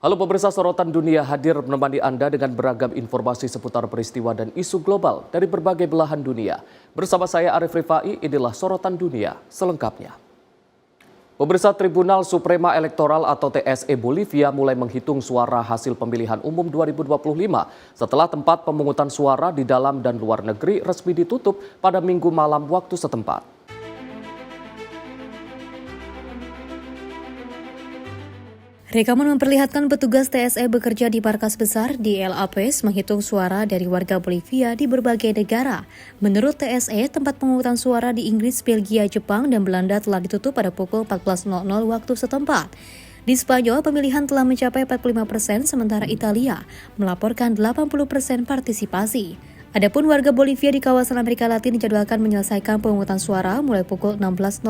Halo pemirsa, sorotan dunia hadir menemani Anda dengan beragam informasi seputar peristiwa dan isu global dari berbagai belahan dunia. Bersama saya Arif Rifai, inilah sorotan dunia selengkapnya. Pemirsa, Tribunal Suprema Elektoral atau TSE Bolivia mulai menghitung suara hasil pemilihan umum 2025 setelah tempat pemungutan suara di dalam dan luar negeri resmi ditutup pada Minggu malam waktu setempat. Rekaman memperlihatkan petugas TSE bekerja di markas besar di La Paz menghitung suara dari warga Bolivia di berbagai negara. Menurut TSE, tempat pemungutan suara di Inggris, Belgia, Jepang, dan Belanda telah ditutup pada pukul 14.00 waktu setempat. Di Spanyol, pemilihan telah mencapai 45%, sementara Italia melaporkan 80% partisipasi. Adapun warga Bolivia di kawasan Amerika Latin dijadwalkan menyelesaikan pemungutan suara mulai pukul 16.00.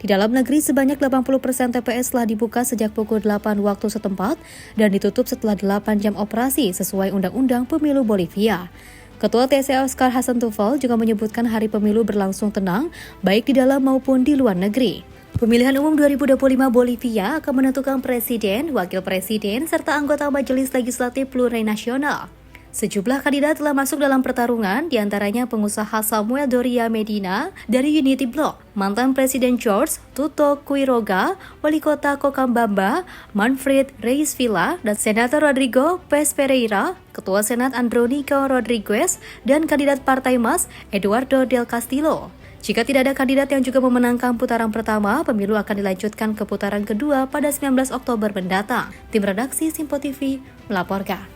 Di dalam negeri, sebanyak 80% TPS telah dibuka sejak pukul 8 waktu setempat dan ditutup setelah 8 jam operasi sesuai Undang-Undang Pemilu Bolivia. Ketua TSE Oscar Hassanufal juga menyebutkan hari pemilu berlangsung tenang, baik di dalam maupun di luar negeri. Pemilihan umum 2025 Bolivia akan menentukan presiden, wakil presiden, serta anggota majelis legislatif plurinasional. Sejumlah kandidat telah masuk dalam pertarungan, diantaranya pengusaha Samuel Doria Medina dari Unity Block, mantan Presiden George Tuto Quiroga, Wali Kota Cochabamba, Manfred Reis Villa, dan Senator Rodrigo Paz Pereira, Ketua Senat Andrónico Rodriguez, dan kandidat Partai MAS Eduardo del Castillo. Jika tidak ada kandidat yang juga memenangkan putaran pertama, pemilu akan dilanjutkan ke putaran kedua pada 19 Oktober mendatang. Tim redaksi Simpo TV melaporkan.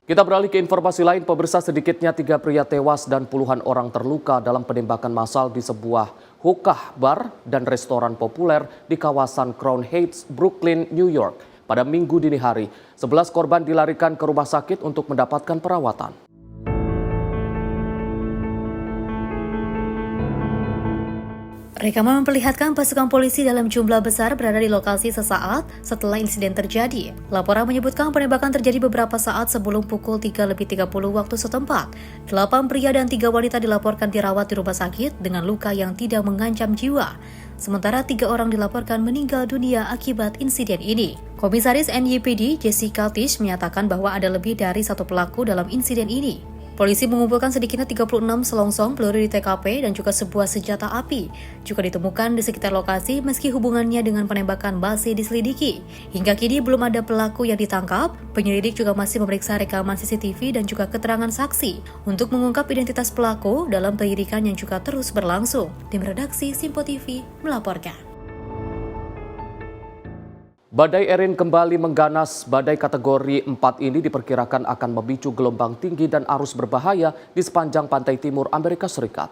Kita beralih ke informasi lain, pemirsa, sedikitnya 3 pria tewas dan puluhan orang terluka dalam penembakan massal di sebuah hookah bar dan restoran populer di kawasan Crown Heights, Brooklyn, New York. Pada Minggu dini hari, 11 korban dilarikan ke rumah sakit untuk mendapatkan perawatan. Rekaman memperlihatkan pasukan polisi dalam jumlah besar berada di lokasi sesaat setelah insiden terjadi. Laporan menyebutkan penembakan terjadi beberapa saat sebelum pukul 3:30 waktu setempat. 8 pria dan 3 wanita dilaporkan dirawat di rumah sakit dengan luka yang tidak mengancam jiwa. Sementara 3 orang dilaporkan meninggal dunia akibat insiden ini. Komisaris NYPD Jessica Tisch menyatakan bahwa ada lebih dari 1 pelaku dalam insiden ini. Polisi mengumpulkan sedikitnya 36 selongsong peluru di TKP dan juga sebuah senjata api juga ditemukan di sekitar lokasi meski hubungannya dengan penembakan masih diselidiki. Hingga kini belum ada pelaku yang ditangkap. Penyelidik juga masih memeriksa rekaman CCTV dan juga keterangan saksi untuk mengungkap identitas pelaku dalam penyelidikan yang juga terus berlangsung. Tim redaksi Simpo TV melaporkan. Badai Erin kembali mengganas. Badai kategori 4 ini diperkirakan akan memicu gelombang tinggi dan arus berbahaya di sepanjang pantai timur Amerika Serikat.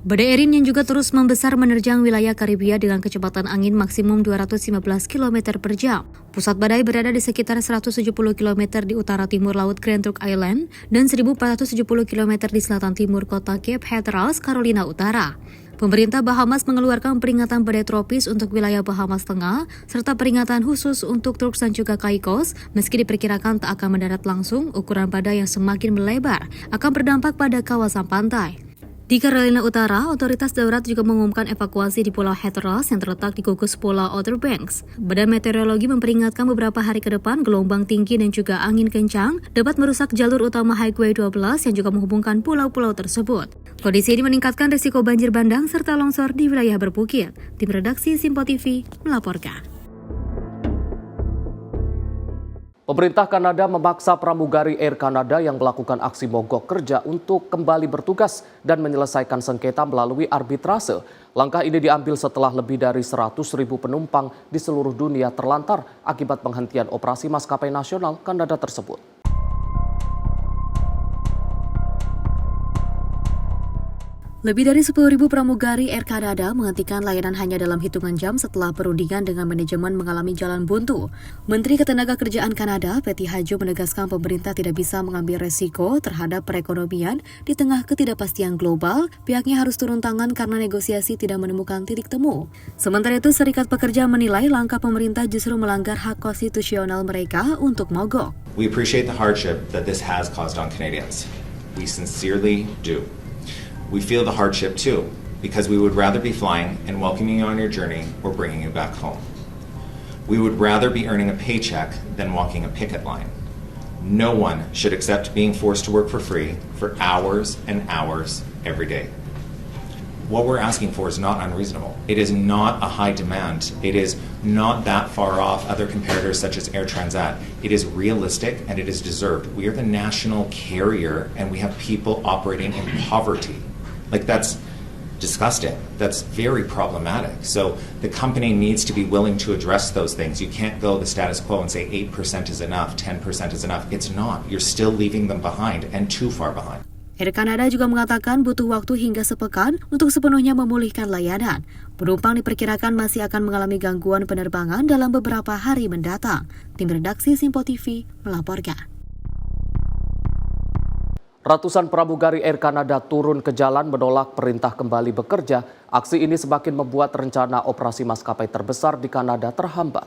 Badai Erin yang juga terus membesar menerjang wilayah Karibia dengan kecepatan angin maksimum 215 km per jam. Pusat badai berada di sekitar 170 km di utara timur laut Grand Trunk Island dan 1470 km di selatan timur kota Cape Hatteras, Carolina Utara. Pemerintah Bahamas mengeluarkan peringatan badai tropis untuk wilayah Bahamas Tengah, serta peringatan khusus untuk Turks dan juga Caicos, meski diperkirakan tak akan mendarat langsung. Ukuran badai yang semakin melebar akan berdampak pada kawasan pantai. Di Carolina Utara, otoritas darurat juga mengumumkan evakuasi di Pulau Hatteras yang terletak di gugus Pulau Outer Banks. Badan Meteorologi memperingatkan beberapa hari ke depan gelombang tinggi dan juga angin kencang dapat merusak jalur utama Highway 12 yang juga menghubungkan pulau-pulau tersebut. Kondisi ini meningkatkan risiko banjir bandang serta longsor di wilayah berbukit. Tim redaksi Simpo TV melaporkan. Pemerintah Kanada memaksa pramugari Air Canada yang melakukan aksi mogok kerja untuk kembali bertugas dan menyelesaikan sengketa melalui arbitrase. Langkah ini diambil setelah lebih dari 100.000 penumpang di seluruh dunia terlantar akibat penghentian operasi maskapai nasional Kanada tersebut. Lebih dari 10.000 pramugari Air Canada menghentikan layanan hanya dalam hitungan jam setelah perundingan dengan manajemen mengalami jalan buntu. Menteri Ketenagakerjaan Kanada, Patty Haju, menegaskan pemerintah tidak bisa mengambil resiko terhadap perekonomian di tengah ketidakpastian global. Pihaknya harus turun tangan karena negosiasi tidak menemukan titik temu. Sementara itu, Serikat Pekerja menilai langkah pemerintah justru melanggar hak konstitusional mereka untuk mogok. We appreciate the hardship that this has caused on Canadians. We sincerely do. We feel the hardship too, because we would rather be flying and welcoming you on your journey or bringing you back home. We would rather be earning a paycheck than walking a picket line. No one should accept being forced to work for free for hours and hours every day. What we're asking for is not unreasonable. It is not a high demand. It is not that far off other competitors such as Air Transat. It is realistic and it is deserved. We are the national carrier and we have people operating in poverty. Like, that's disgusting. That's very problematic. So the company needs to be willing to address those things. You can't go the status quo and say 8% is enough, 10% is enough. It's not. You're still leaving them behind and too far behind. Air Canada juga mengatakan butuh waktu hingga sepekan untuk sepenuhnya memulihkan layanan. Penumpang diperkirakan masih akan mengalami gangguan penerbangan dalam beberapa hari mendatang. Tim redaksi Simpo TV melaporkan. Ratusan pramugari Air Canada turun ke jalan menolak perintah kembali bekerja. Aksi ini semakin membuat rencana operasi maskapai terbesar di Kanada terhambat.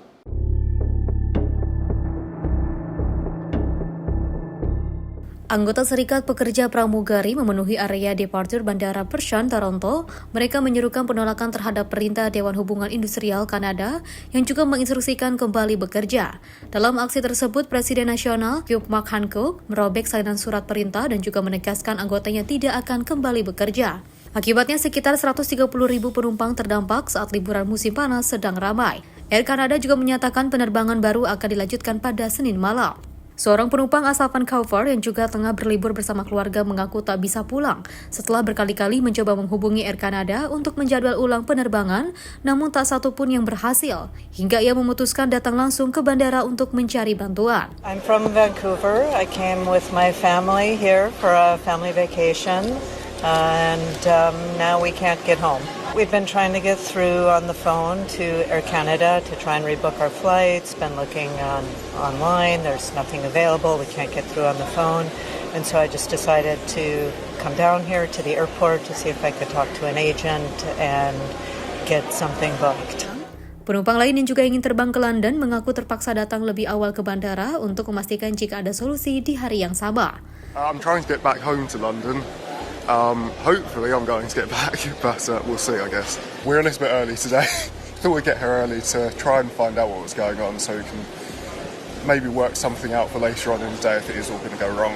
Anggota Serikat Pekerja Pramugari memenuhi area departure Bandara Pearson, Toronto. Mereka menyerukan penolakan terhadap perintah Dewan Hubungan Industrial Kanada yang juga menginstruksikan kembali bekerja. Dalam aksi tersebut, Presiden Nasional Mark Hancock merobek salinan surat perintah dan juga menegaskan anggotanya tidak akan kembali bekerja. Akibatnya sekitar 130.000 penumpang terdampak saat liburan musim panas sedang ramai. Air Canada juga menyatakan penerbangan baru akan dilanjutkan pada Senin malam. Seorang penumpang asal Vancouver yang juga tengah berlibur bersama keluarga mengaku tak bisa pulang setelah berkali-kali mencoba menghubungi Air Canada untuk menjadwal ulang penerbangan, namun tak satu pun yang berhasil, hingga ia memutuskan datang langsung ke bandara untuk mencari bantuan. I'm from Vancouver. I came with my family here for a family vacation, and now we can't get home. We've been trying to get through on the phone to Air Canada to try and rebook our flights, been looking online, there's nothing available, we can't get through on the phone, and so I just decided to come down here to the airport to see if I could talk to an agent and get something booked. Penumpang lain yang juga ingin terbang ke London mengaku terpaksa datang lebih awal ke bandara untuk memastikan jika ada solusi di hari yang sama. I'm trying to get back home to London. Hopefully I'm going to get back, but we'll see, I guess. We're a little bit early today. Thought we'd get here early to try and find out what was going on so we can maybe work something out for later on in the day if it is all going to go wrong.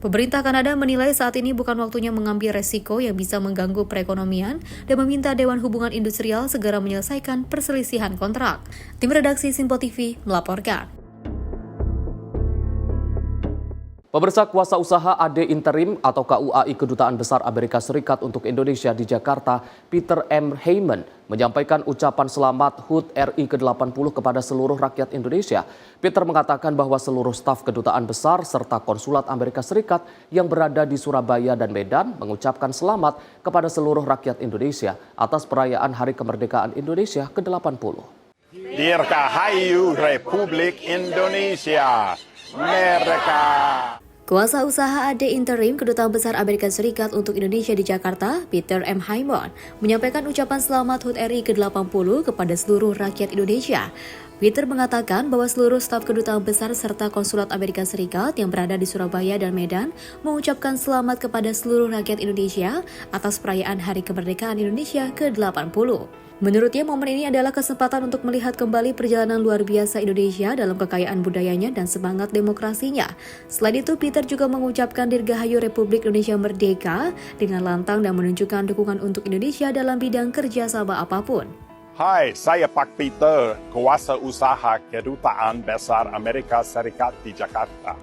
Pemerintah Kanada menilai saat ini bukan waktunya mengambil resiko yang bisa mengganggu perekonomian dan meminta Dewan Hubungan Industrial segera menyelesaikan perselisihan kontrak. Tim redaksi Simpo TV melaporkan. Pemirsa, kuasa usaha AD Interim atau KUAI Kedutaan Besar Amerika Serikat untuk Indonesia di Jakarta, Peter M. Heyman, menyampaikan ucapan selamat HUT RI ke-80 kepada seluruh rakyat Indonesia. Peter mengatakan bahwa seluruh staf Kedutaan Besar serta Konsulat Amerika Serikat yang berada di Surabaya dan Medan mengucapkan selamat kepada seluruh rakyat Indonesia atas perayaan Hari Kemerdekaan Indonesia ke-80. Dirgahayu Republik Indonesia, Merdeka! Kuasa usaha AD Interim Kedutaan Besar Amerika Serikat untuk Indonesia di Jakarta, Peter M. Heyman, menyampaikan ucapan selamat HUT RI ke-80 kepada seluruh rakyat Indonesia. Peter mengatakan bahwa seluruh staf Kedutaan Besar serta Konsulat Amerika Serikat yang berada di Surabaya dan Medan mengucapkan selamat kepada seluruh rakyat Indonesia atas perayaan Hari Kemerdekaan Indonesia ke-80. Menurutnya, momen ini adalah kesempatan untuk melihat kembali perjalanan luar biasa Indonesia dalam kekayaan budayanya dan semangat demokrasinya. Selain itu, Peter juga mengucapkan Dirgahayu Republik Indonesia Merdeka dengan lantang dan menunjukkan dukungan untuk Indonesia dalam bidang kerjasama apapun. Hai, saya Pak Peter, kuasa usaha Kedutaan Besar Amerika Serikat di Jakarta.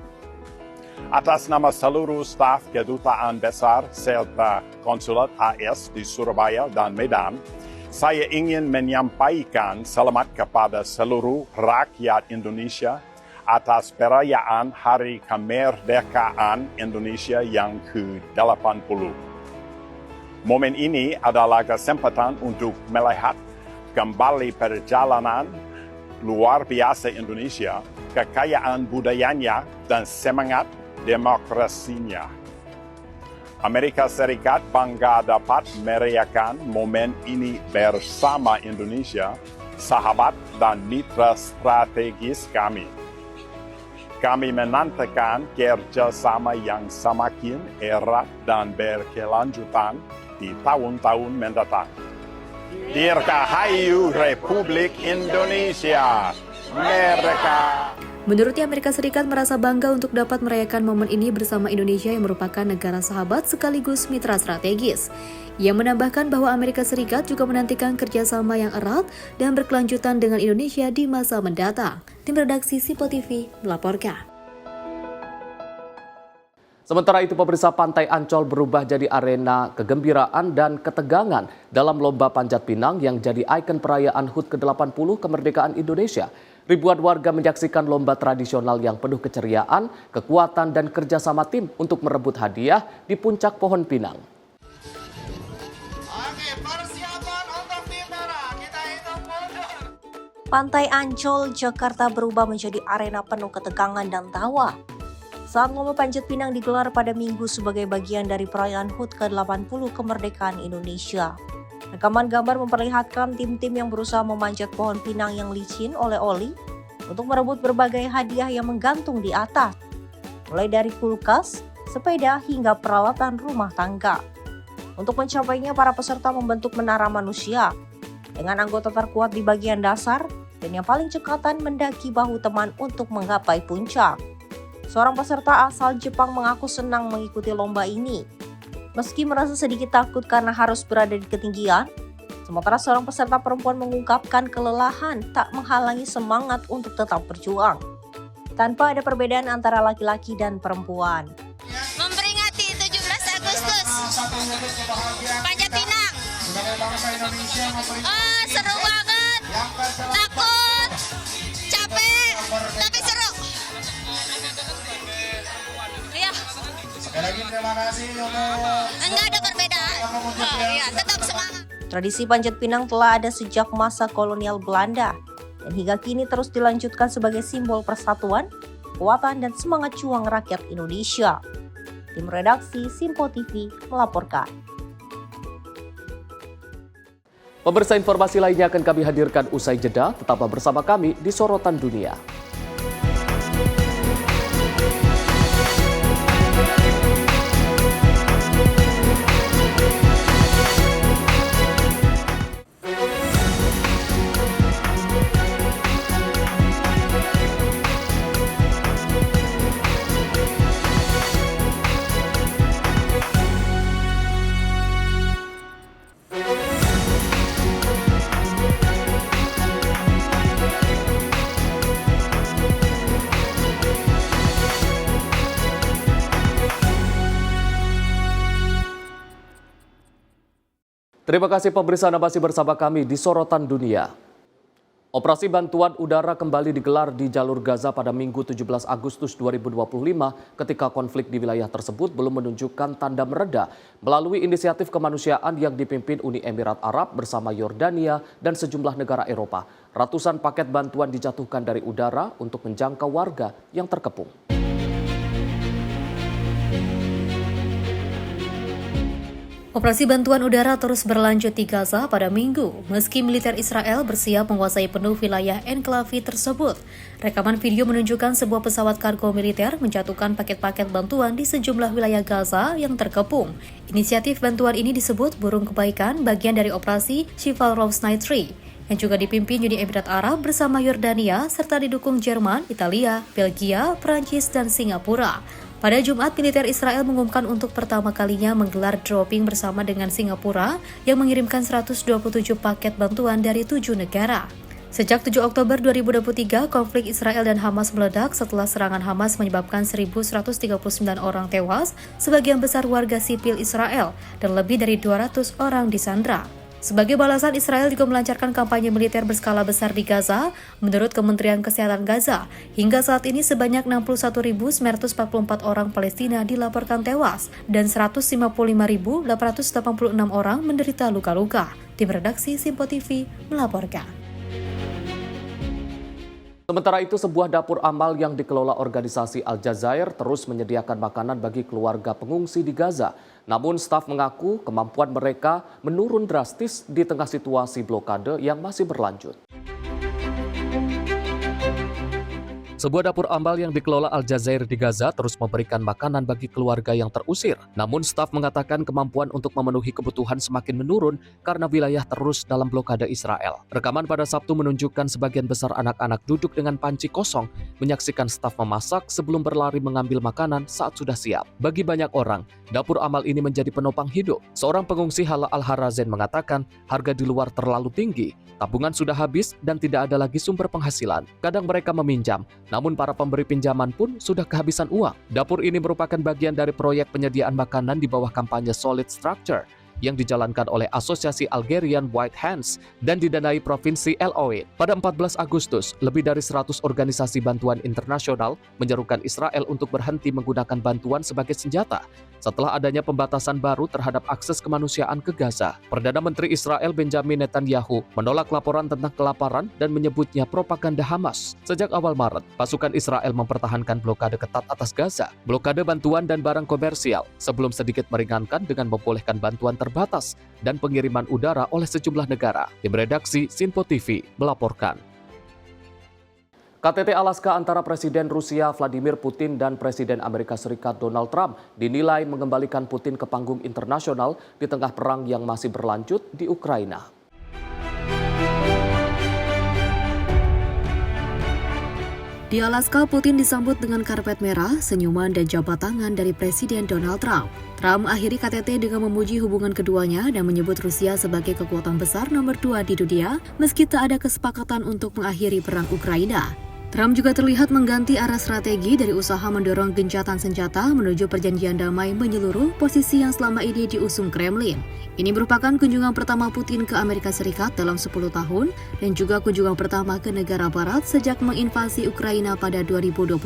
Atas nama seluruh staf Kedutaan Besar serta Konsulat AS di Surabaya dan Medan, saya ingin menyampaikan selamat kepada seluruh rakyat Indonesia atas perayaan Hari Kemerdekaan Indonesia yang ke-80. Momen ini adalah kesempatan untuk melihat kembali perjalanan luar biasa Indonesia, kekayaan budayanya, dan semangat demokrasinya. Amerika Serikat bangga dapat merayakan momen ini bersama Indonesia, sahabat dan mitra strategis kami. Kami menantikan kerjasama yang semakin erat dan berkelanjutan di tahun-tahun mendatang. Dirgahayu Republik Indonesia, Merdeka! Menurutnya, Amerika Serikat merasa bangga untuk dapat merayakan momen ini bersama Indonesia yang merupakan negara sahabat sekaligus mitra strategis. Ia menambahkan bahwa Amerika Serikat juga menantikan kerjasama yang erat dan berkelanjutan dengan Indonesia di masa mendatang. Tim redaksi Simpo TV melaporkan. Sementara itu, pemirsa, Pantai Ancol berubah jadi arena kegembiraan dan ketegangan dalam Lomba Panjat Pinang yang jadi ikon perayaan HUT ke-80 kemerdekaan Indonesia. Ribuan warga menyaksikan lomba tradisional yang penuh keceriaan, kekuatan, dan kerjasama tim untuk merebut hadiah di puncak pohon pinang. Pantai Ancol, Jakarta berubah menjadi arena penuh ketegangan dan tawa saat lomba panjat pinang digelar pada Minggu sebagai bagian dari perayaan HUT ke-80 kemerdekaan Indonesia. Rekaman gambar memperlihatkan tim-tim yang berusaha memanjat pohon pinang yang licin oleh oli untuk merebut berbagai hadiah yang menggantung di atas, mulai dari kulkas, sepeda, hingga peralatan rumah tangga. Untuk mencapainya, para peserta membentuk menara manusia dengan anggota terkuat di bagian dasar dan yang paling cekatan mendaki bahu teman untuk menggapai puncak. Seorang peserta asal Jepang mengaku senang mengikuti lomba ini, meski merasa sedikit takut karena harus berada di ketinggian. Sementara seorang peserta perempuan mengungkapkan kelelahan tak menghalangi semangat untuk tetap berjuang, tanpa ada perbedaan antara laki-laki dan perempuan. Memperingati 17 Agustus, Panjat Pinang. Seru banget, takut, capek, tapi seru. Iya. Enggak ada perbedaan. Iya, tetap semangat. Tradisi panjat pinang telah ada sejak masa kolonial Belanda dan hingga kini terus dilanjutkan sebagai simbol persatuan, kekuatan, dan semangat juang rakyat Indonesia. Tim redaksi Simpo TV melaporkan. Pemirsa, informasi lainnya akan kami hadirkan usai jeda. Tetaplah bersama kami di Sorotan Dunia. Terima kasih pemirsa, Anda masih bersama kami di Sorotan Dunia. Operasi bantuan udara kembali digelar di jalur Gaza pada Minggu 17 Agustus 2025 ketika konflik di wilayah tersebut belum menunjukkan tanda mereda melalui inisiatif kemanusiaan yang dipimpin Uni Emirat Arab bersama Yordania dan sejumlah negara Eropa. Ratusan paket bantuan dijatuhkan dari udara untuk menjangkau warga yang terkepung. Operasi bantuan udara terus berlanjut di Gaza pada Minggu, meski militer Israel bersiap menguasai penuh wilayah enklavi tersebut. Rekaman video menunjukkan sebuah pesawat kargo militer menjatuhkan paket-paket bantuan di sejumlah wilayah Gaza yang terkepung. Inisiatif bantuan ini disebut Burung Kebaikan, bagian dari operasi Shival Rose Night 3, yang juga dipimpin Uni Emirat Arab bersama Yordania, serta didukung Jerman, Italia, Belgia, Prancis, dan Singapura. Pada Jumat, militer Israel mengumumkan untuk pertama kalinya menggelar dropping bersama dengan Singapura yang mengirimkan 127 paket bantuan dari 7 negara. Sejak 7 Oktober 2023, konflik Israel dan Hamas meledak setelah serangan Hamas menyebabkan 1.139 orang tewas, sebagian besar warga sipil Israel, dan lebih dari 200 orang disandra. Sebagai balasan, Israel juga melancarkan kampanye militer berskala besar di Gaza. Menurut Kementerian Kesehatan Gaza, hingga saat ini sebanyak 61.944 orang Palestina dilaporkan tewas dan 155.886 orang menderita luka-luka. Tim redaksi Simpo TV melaporkan. Sementara itu, sebuah dapur amal yang dikelola organisasi Al Jazair terus menyediakan makanan bagi keluarga pengungsi di Gaza. Namun, staf mengaku kemampuan mereka menurun drastis di tengah situasi blokade yang masih berlanjut. Sebuah dapur ambal yang dikelola Al Jazair di Gaza terus memberikan makanan bagi keluarga yang terusir. Namun staf mengatakan kemampuan untuk memenuhi kebutuhan semakin menurun karena wilayah terus dalam blokade Israel. Rekaman pada Sabtu menunjukkan sebagian besar anak-anak duduk dengan panci kosong menyaksikan staf memasak sebelum berlari mengambil makanan saat sudah siap. Bagi banyak orang, dapur amal ini menjadi penopang hidup. Seorang pengungsi Hala Al-Harazen mengatakan harga di luar terlalu tinggi, tabungan sudah habis dan tidak ada lagi sumber penghasilan. Kadang mereka meminjam, namun para pemberi pinjaman pun sudah kehabisan uang. Dapur ini merupakan bagian dari proyek penyediaan makanan di bawah kampanye Solid Structure yang dijalankan oleh Asosiasi Algerian White Hands dan didanai Provinsi El Oid. Pada 14 Agustus, lebih dari 100 organisasi bantuan internasional menyerukan Israel untuk berhenti menggunakan bantuan sebagai senjata setelah adanya pembatasan baru terhadap akses kemanusiaan ke Gaza. Perdana Menteri Israel Benjamin Netanyahu menolak laporan tentang kelaparan dan menyebutnya propaganda Hamas. Sejak awal Maret, pasukan Israel mempertahankan blokade ketat atas Gaza, blokade bantuan dan barang komersial, sebelum sedikit meringankan dengan membolehkan bantuan terbatas dan pengiriman udara oleh sejumlah negara. Tim redaksi Sinpo TV melaporkan. KTT Alaska antara Presiden Rusia Vladimir Putin dan Presiden Amerika Serikat Donald Trump dinilai mengembalikan Putin ke panggung internasional di tengah perang yang masih berlanjut di Ukraina. Di Alaska, Putin disambut dengan karpet merah, senyuman, dan jabat tangan dari Presiden Donald Trump. Trump mengakhiri KTT dengan memuji hubungan keduanya dan menyebut Rusia sebagai kekuatan besar nomor 2 di dunia, meski tak ada kesepakatan untuk mengakhiri perang Ukraina. Trump juga terlihat mengganti arah strategi dari usaha mendorong gencatan senjata menuju perjanjian damai menyeluruh, posisi yang selama ini diusung Kremlin. Ini merupakan kunjungan pertama Putin ke Amerika Serikat dalam 10 tahun dan juga kunjungan pertama ke negara barat sejak menginvasi Ukraina pada 2022.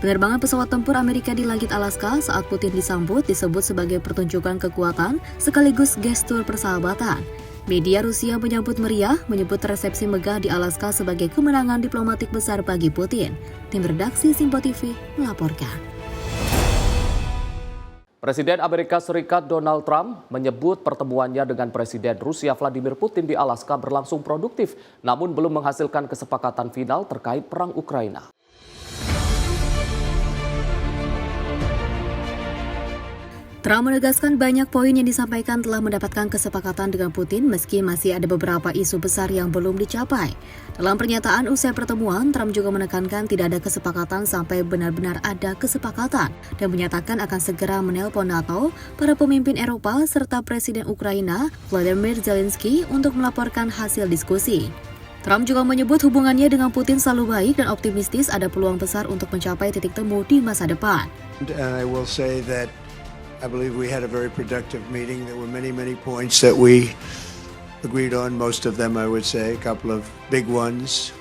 Penerbangan pesawat tempur Amerika di langit Alaska saat Putin disambut disebut sebagai pertunjukan kekuatan sekaligus gestur persahabatan. Media Rusia menyambut meriah, menyebut resepsi megah di Alaska sebagai kemenangan diplomatik besar bagi Putin. Tim redaksi Sinpo TV melaporkan. Presiden Amerika Serikat Donald Trump menyebut pertemuannya dengan Presiden Rusia Vladimir Putin di Alaska berlangsung produktif, namun belum menghasilkan kesepakatan final terkait perang Ukraina. Trump menegaskan banyak poin yang disampaikan telah mendapatkan kesepakatan dengan Putin meski masih ada beberapa isu besar yang belum dicapai. Dalam pernyataan usai pertemuan, Trump juga menekankan tidak ada kesepakatan sampai benar-benar ada kesepakatan dan menyatakan akan segera menelpon NATO, para pemimpin Eropa, serta Presiden Ukraina, Volodymyr Zelensky untuk melaporkan hasil diskusi. Trump juga menyebut hubungannya dengan Putin selalu baik dan optimistis ada peluang besar untuk mencapai titik temu di masa depan. I believe we had a very productive meeting. There were many points that we agreed on, most of them I would say, a couple of big ones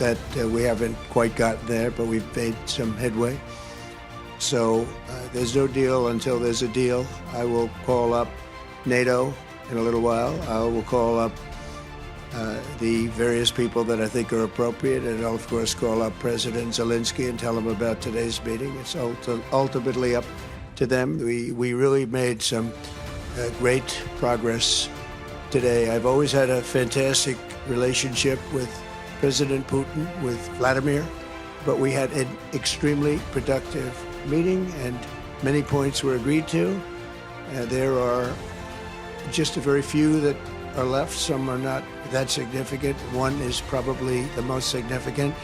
that we haven't quite got there, but we've made some headway. So there's no deal until there's a deal. I will call up NATO in a little while. I will call up the various people that I think are appropriate, and I'll of course call up President Zelensky and tell him about today's meeting. It's ultimately up to them. We really made some great progress today. I've always had a fantastic relationship with President Putin, with Vladimir, but we had an extremely productive meeting and many points were agreed to. There are just a very few that are left. Some are not that significant. One is probably the most significant.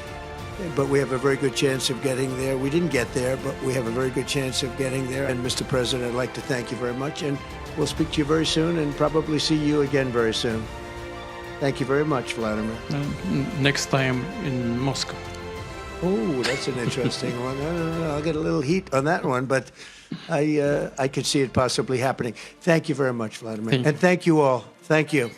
But we have a very good chance of getting there. We didn't get there, but we have a very good chance of getting there. And Mr. President, I'd like to thank you very much, and we'll speak to you very soon and probably see you again very soon. Thank you very much, Vladimir. Next time in Moscow. Oh, that's an interesting one. I don't know. I'll get a little heat on that one, but I could see it possibly happening. Thank you very much, Vladimir. And thank you all. Thank you.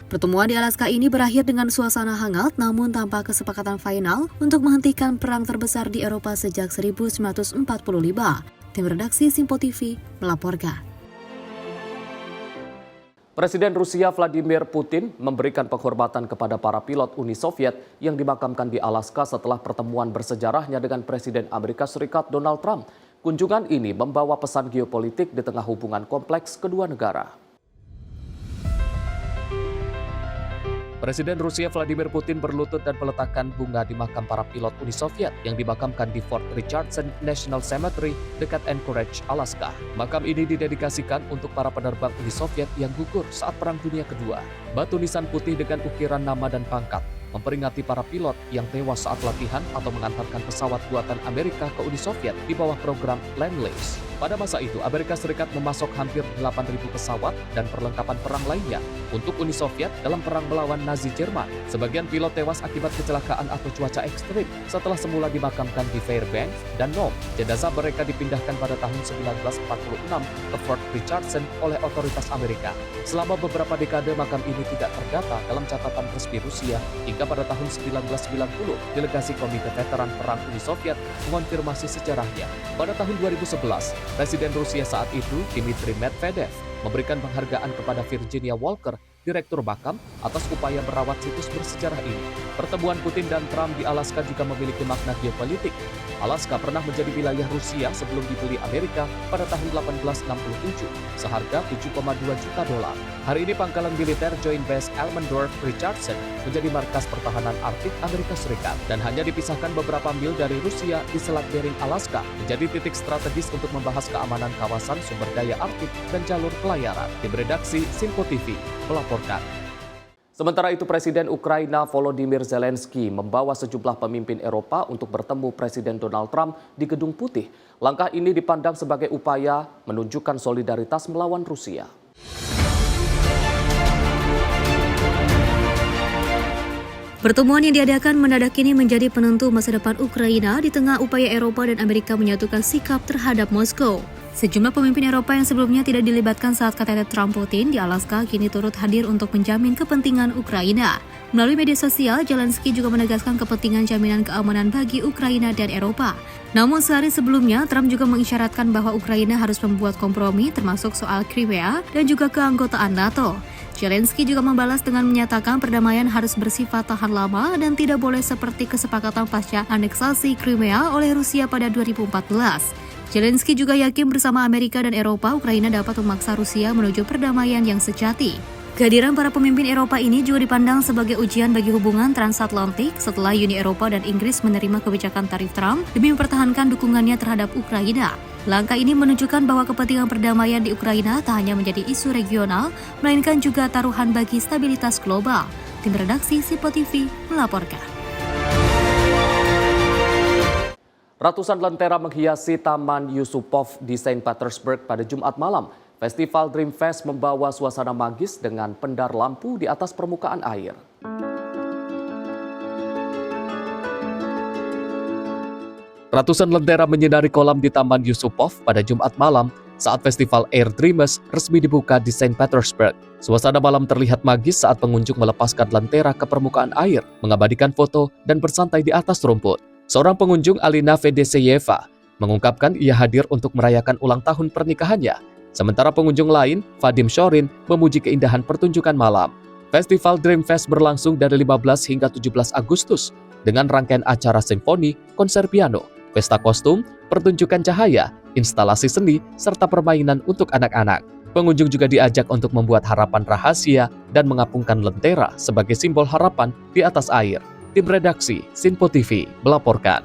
Pertemuan di Alaska ini berakhir dengan suasana hangat namun tanpa kesepakatan final untuk menghentikan perang terbesar di Eropa sejak 1945. Tim redaksi Sinpo TV melaporkan. Presiden Rusia Vladimir Putin memberikan penghormatan kepada para pilot Uni Soviet yang dimakamkan di Alaska setelah pertemuan bersejarahnya dengan Presiden Amerika Serikat Donald Trump. Kunjungan ini membawa pesan geopolitik di tengah hubungan kompleks kedua negara. Presiden Rusia Vladimir Putin berlutut dan meletakkan bunga di makam para pilot Uni Soviet yang dimakamkan di Fort Richardson National Cemetery dekat Anchorage, Alaska. Makam ini didedikasikan untuk para penerbang Uni Soviet yang gugur saat Perang Dunia Kedua. Batu nisan putih dengan ukiran nama dan pangkat memperingati para pilot yang tewas saat latihan atau mengantarkan pesawat buatan Amerika ke Uni Soviet di bawah program Lend-Lease. Pada masa itu, Amerika Serikat memasok hampir 8.000 pesawat dan perlengkapan perang lainnya untuk Uni Soviet dalam perang melawan Nazi Jerman. Sebagian pilot tewas akibat kecelakaan atau cuaca ekstrim setelah semula dimakamkan di Fairbanks dan Nome. Jenazah mereka dipindahkan pada tahun 1946 ke Fort Richardson oleh otoritas Amerika. Selama beberapa dekade, makam ini tidak terdata dalam catatan resmi Rusia hingga pada tahun 1990, delegasi Komite Veteran Perang Uni Soviet mengonfirmasi sejarahnya. Pada tahun 2011, Presiden Rusia saat itu, Dmitry Medvedev, memberikan penghargaan kepada Virginia Walker, direktur makam, atas upaya merawat situs bersejarah ini. Pertemuan Putin dan Trump di Alaska juga memiliki makna geopolitik. Alaska pernah menjadi wilayah Rusia sebelum dibeli Amerika pada tahun 1867, seharga $7,2 juta. Hari ini pangkalan militer Joint Base Elmendorf Richardson menjadi markas pertahanan Arktik Amerika Serikat dan hanya dipisahkan beberapa mil dari Rusia di Selat Bering, Alaska, menjadi titik strategis untuk membahas keamanan kawasan sumber daya Arktik dan jalur pelayaran. Tim redaksi Sinpo TV melaporkan. Sementara itu, Presiden Ukraina Volodymyr Zelensky membawa sejumlah pemimpin Eropa untuk bertemu Presiden Donald Trump di Gedung Putih. Langkah ini dipandang sebagai upaya menunjukkan solidaritas melawan Rusia. Pertemuan yang diadakan mendadak ini menjadi penentu masa depan Ukraina di tengah upaya Eropa dan Amerika menyatukan sikap terhadap Moskow. Sejumlah pemimpin Eropa yang sebelumnya tidak dilibatkan saat KTT Trump-Putin di Alaska kini turut hadir untuk menjamin kepentingan Ukraina. Melalui media sosial, Zelensky juga menegaskan kepentingan jaminan keamanan bagi Ukraina dan Eropa. Namun sehari sebelumnya, Trump juga mengisyaratkan bahwa Ukraina harus membuat kompromi termasuk soal Crimea dan juga keanggotaan NATO. Zelensky juga membalas dengan menyatakan perdamaian harus bersifat tahan lama dan tidak boleh seperti kesepakatan pasca aneksasi Crimea oleh Rusia pada 2014. Zelensky juga yakin bersama Amerika dan Eropa, Ukraina dapat memaksa Rusia menuju perdamaian yang sejati. Kehadiran para pemimpin Eropa ini juga dipandang sebagai ujian bagi hubungan transatlantik setelah Uni Eropa dan Inggris menerima kebijakan tarif Trump demi mempertahankan dukungannya terhadap Ukraina. Langkah ini menunjukkan bahwa kepentingan perdamaian di Ukraina tak hanya menjadi isu regional, melainkan juga taruhan bagi stabilitas global. Tim redaksi Sinpo TV melaporkan. Ratusan lentera menghiasi Taman Yusupov di Saint Petersburg pada Jumat malam. Festival Dream Fest membawa suasana magis dengan pendar lampu di atas permukaan air. Ratusan lentera menyinari kolam di Taman Yusupov pada Jumat malam saat festival Air Dreamers resmi dibuka di Saint Petersburg. Suasana malam terlihat magis saat pengunjung melepaskan lentera ke permukaan air, mengabadikan foto, dan bersantai di atas rumput. Seorang pengunjung, Alina Fedeseyeva, mengungkapkan ia hadir untuk merayakan ulang tahun pernikahannya. Sementara pengunjung lain, Vadim Shorin, memuji keindahan pertunjukan malam. Festival Dream Fest berlangsung dari 15 hingga 17 Agustus dengan rangkaian acara simfoni, konser piano, pesta kostum, pertunjukan cahaya, instalasi seni, serta permainan untuk anak-anak. Pengunjung juga diajak untuk membuat harapan rahasia dan mengapungkan lentera sebagai simbol harapan di atas air. Tim redaksi Sinpo TV melaporkan.